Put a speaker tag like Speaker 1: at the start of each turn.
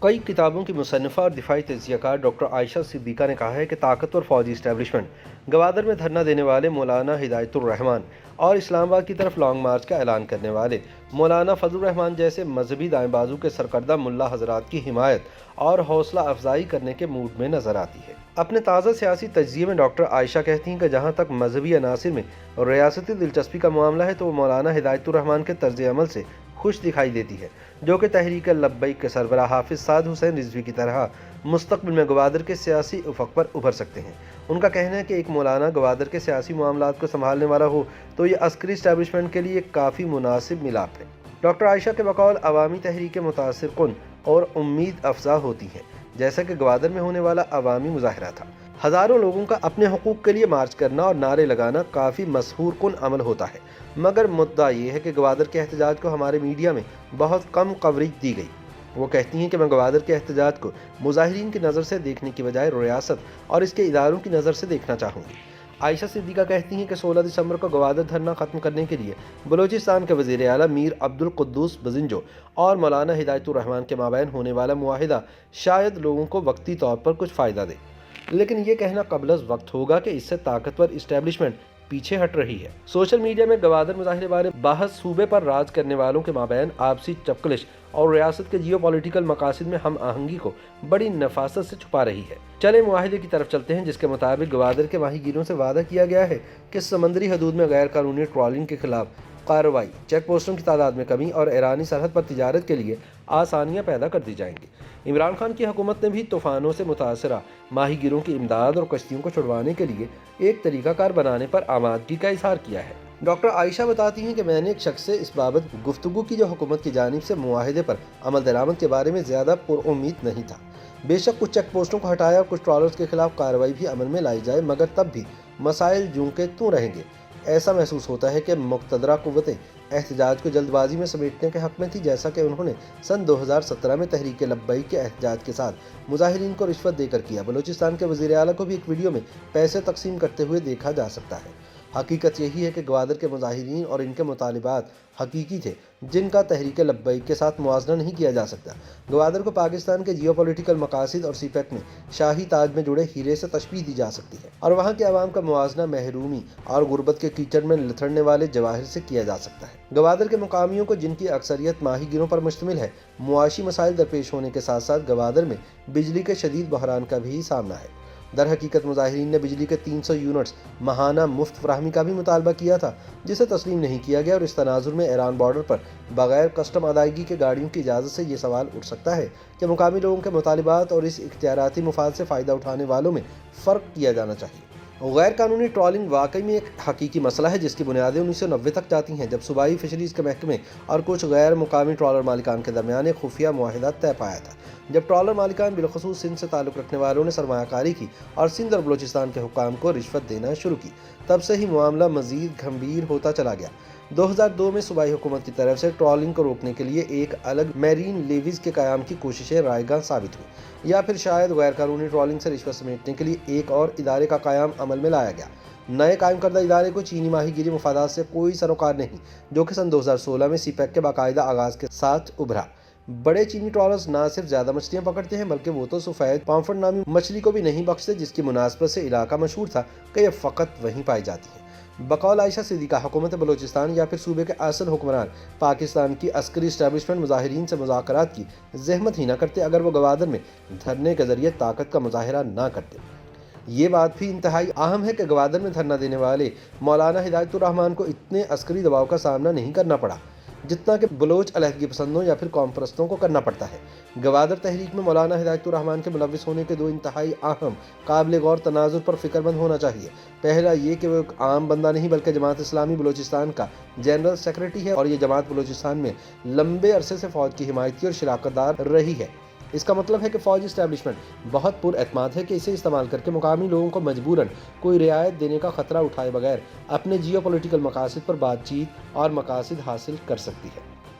Speaker 1: کئی کتابوں کی مصنفہ اور دفاعی تجزیہ کار ڈاکٹر عائشہ صدیقہ نے کہا ہے کہ طاقتور فوجی اسٹیبلشمنٹ گوادر میں دھرنا دینے والے مولانا ہدایت الرحمان اور اسلام آباد کی طرف لانگ مارچ کا اعلان کرنے والے مولانا فضل الرحمان جیسے مذہبی دائیں بازو کے سرکردہ ملا حضرات کی حمایت اور حوصلہ افزائی کرنے کے موڈ میں نظر آتی ہے۔ اپنے تازہ سیاسی تجزیے میں ڈاکٹر عائشہ کہتی ہیں کہ جہاں تک مذہبی عناصر میں ریاستی دلچسپی کا معاملہ ہے تو وہ مولانا ہدایت الرحمان کے طرز عمل سے خوش دکھائی دیتی ہے، جو کہ تحریک لبیک کے سربراہ حافظ سعد حسین رضوی کی طرح مستقبل میں گوادر کے سیاسی افق پر ابھر سکتے ہیں۔ ان کا کہنا ہے کہ ایک مولانا گوادر کے سیاسی معاملات کو سنبھالنے والا ہو تو یہ عسکری اسٹیبلشمنٹ کے لیے کافی مناسب ملاپ ہے۔ ڈاکٹر عائشہ کے بقول عوامی تحریکیں متاثر کن اور امید افزا ہوتی ہیں، جیسا کہ گوادر میں ہونے والا عوامی مظاہرہ تھا۔ ہزاروں لوگوں کا اپنے حقوق کے لیے مارچ کرنا اور نعرے لگانا کافی مسحور کن عمل ہوتا ہے، مگر مدعا یہ ہے کہ گوادر کے احتجاج کو ہمارے میڈیا میں بہت کم کوریج دی گئی۔ وہ کہتی ہیں کہ میں گوادر کے احتجاج کو مظاہرین کی نظر سے دیکھنے کی بجائے ریاست اور اس کے اداروں کی نظر سے دیکھنا چاہوں گی۔ عائشہ صدیقہ کہتی ہیں کہ 16 دسمبر کو گوادر دھرنا ختم کرنے کے لیے بلوچستان کے وزیر اعلیٰ میر عبد القدوس بزنجو اور مولانا ہدایت الرحمان کے مابین ہونے والا معاہدہ شاید لوگوں کو وقتی طور پر کچھ فائدہ دے، لیکن یہ کہنا قبل از وقت ہوگا کہ اس سے طاقتور اسٹیبلشمنٹ پیچھے ہٹ رہی ہے۔ سوشل میڈیا میں گوادر مظاہرے بارے بحث صوبے پر راج کرنے والوں کے مابین آپسی چپکلش اور ریاست کے جیو پولیٹیکل مقاصد میں ہم آہنگی کو بڑی نفاست سے چھپا رہی ہے۔ چلے معاہدے کی طرف چلتے ہیں، جس کے مطابق گوادر کے ماہی گیروں سے وعدہ کیا گیا ہے کہ سمندری حدود میں غیر قانونی ٹرالنگ کے خلاف کارروائی، چیک پوسٹوں کی تعداد میں کمی اور ایرانی سرحد پر تجارت کے لیے آسانیاں پیدا کر دی جائیں گی۔ عمران خان کی حکومت نے بھی طوفانوں سے متاثرہ ماہی گیروں کی امداد اور کشتیوں کو چھڑوانے کے لیے ایک طریقہ کار بنانے پر آمادگی کا اظہار کیا ہے۔ ڈاکٹر عائشہ بتاتی ہیں کہ میں نے ایک شخص سے اس بابت گفتگو کی جو حکومت کی جانب سے معاہدے پر عمل درآمد کے بارے میں زیادہ پر امید نہیں تھا۔ بے شک کچھ چیک پوسٹوں کو ہٹایا اور کچھ ٹرالرز کے خلاف کارروائی بھی عمل میں لائی جائے، مگر تب بھی مسائل جوں کے توں رہیں گے۔ ایسا محسوس ہوتا ہے کہ مقتدرہ قوتیں احتجاج کو جلد بازی میں سمیٹنے کے حق میں تھی، جیسا کہ انہوں نے سن 2017 میں تحریک لبیک کے احتجاج کے ساتھ مظاہرین کو رشوت دے کر کیا۔ بلوچستان کے وزیر اعلیٰ کو بھی ایک ویڈیو میں پیسے تقسیم کرتے ہوئے دیکھا جا سکتا ہے۔ حقیقت یہی ہے کہ گوادر کے مظاہرین اور ان کے مطالبات حقیقی تھے، جن کا تحریک لبیک کے ساتھ موازنہ نہیں کیا جا سکتا۔ گوادر کو پاکستان کے جیو پولیٹیکل مقاصد اور سی پیک میں شاہی تاج میں جڑے ہیرے سے تشبیہ دی جا سکتی ہے، اور وہاں کے عوام کا موازنہ محرومی اور غربت کے کیچڑ میں لتھڑنے والے جواہر سے کیا جا سکتا ہے۔ گوادر کے مقامیوں کو، جن کی اکثریت ماہی گیروں پر مشتمل ہے، معاشی مسائل درپیش ہونے کے ساتھ ساتھ گوادر میں بجلی کے شدید بحران کا بھی سامنا ہے۔ در حقیقت مظاہرین نے بجلی کے 300 یونٹس ماہانہ مفت فراہمی کا بھی مطالبہ کیا تھا، جسے تسلیم نہیں کیا گیا، اور اس تناظر میں ایران بارڈر پر بغیر کسٹم ادائیگی کے گاڑیوں کی اجازت سے یہ سوال اٹھ سکتا ہے کہ مقامی لوگوں کے مطالبات اور اس اختیاراتی مفاد سے فائدہ اٹھانے والوں میں فرق کیا جانا چاہیے۔ غیر قانونی ٹرالنگ واقعی میں ایک حقیقی مسئلہ ہے، جس کی بنیادیں 1990 تک جاتی ہیں، جب صوبائی فشریز کے محکمے اور کچھ غیر مقامی ٹرالر مالکان کے درمیان ایک خفیہ معاہدہ طے پایا تھا۔ جب ٹرالر مالکان بالخصوص سندھ سے تعلق رکھنے والوں نے سرمایہ کاری کی اور سندھ اور بلوچستان کے حکام کو رشوت دینا شروع کی، تب سے ہی معاملہ مزید گھمبیر ہوتا چلا گیا۔ 2002 میں صوبائی حکومت کی طرف سے ٹرالنگ کو روکنے کے لیے ایک الگ میرین لیویز کے قیام کی کوششیں رائے گاں ثابت ہوئی، یا پھر شاید غیر قانونی ٹرالنگ سے رشوت سمیٹنے کے لیے ایک اور ادارے کا قیام عمل میں لایا گیا۔ نئے قائم کردہ ادارے کو چینی ماہی گیری مفادات سے کوئی سروکار نہیں، جو کہ سن 2016 میں سی پیک کے باقاعدہ آغاز کے ساتھ ابھرا۔ بڑے چینی ٹرالرز نہ صرف زیادہ مچھلیاں پکڑتے ہیں، بلکہ وہ تو سفید پامفرٹ نامی مچھلی کو بھی نہیں بخشتے، جس کی مناسبت سے علاقہ مشہور تھا کہ یہ فقط وہیں پائی جاتی ہے۔ بقول عائشہ صدیقہ، حکومت بلوچستان یا پھر صوبے کے اصل حکمران پاکستان کی عسکری اسٹیبلشمنٹ مظاہرین سے مذاکرات کی زحمت ہی نہ کرتے اگر وہ گوادر میں دھرنے کے ذریعے طاقت کا مظاہرہ نہ کرتے۔ یہ بات بھی انتہائی اہم ہے کہ گوادر میں دھرنا دینے والے مولانا ہدایت الرحمان کو اتنے عسکری دباؤ کا سامنا نہیں کرنا پڑا جتنا کہ بلوچ علیحدگی پسندوں یا پھر قوم پرستوں کو کرنا پڑتا ہے۔ گوادر تحریک میں مولانا ہدایت الرحمان کے ملوث ہونے کے دو انتہائی اہم قابل غور تناظر پر فکر مند ہونا چاہیے۔ پہلا یہ کہ وہ ایک عام بندہ نہیں، بلکہ جماعت اسلامی بلوچستان کا جنرل سیکرٹری ہے، اور یہ جماعت بلوچستان میں لمبے عرصے سے فوج کی حمایت کی اور شراکت دار رہی ہے۔ اس کا مطلب ہے کہ فوجی اسٹیبلشمنٹ بہت پر اعتماد ہے کہ اسے استعمال کر کے مقامی لوگوں کو مجبوراً کوئی رعایت دینے کا خطرہ اٹھائے بغیر اپنے جیو پولیٹیکل مقاصد پر بات چیت اور مقاصد حاصل کر سکتی ہے۔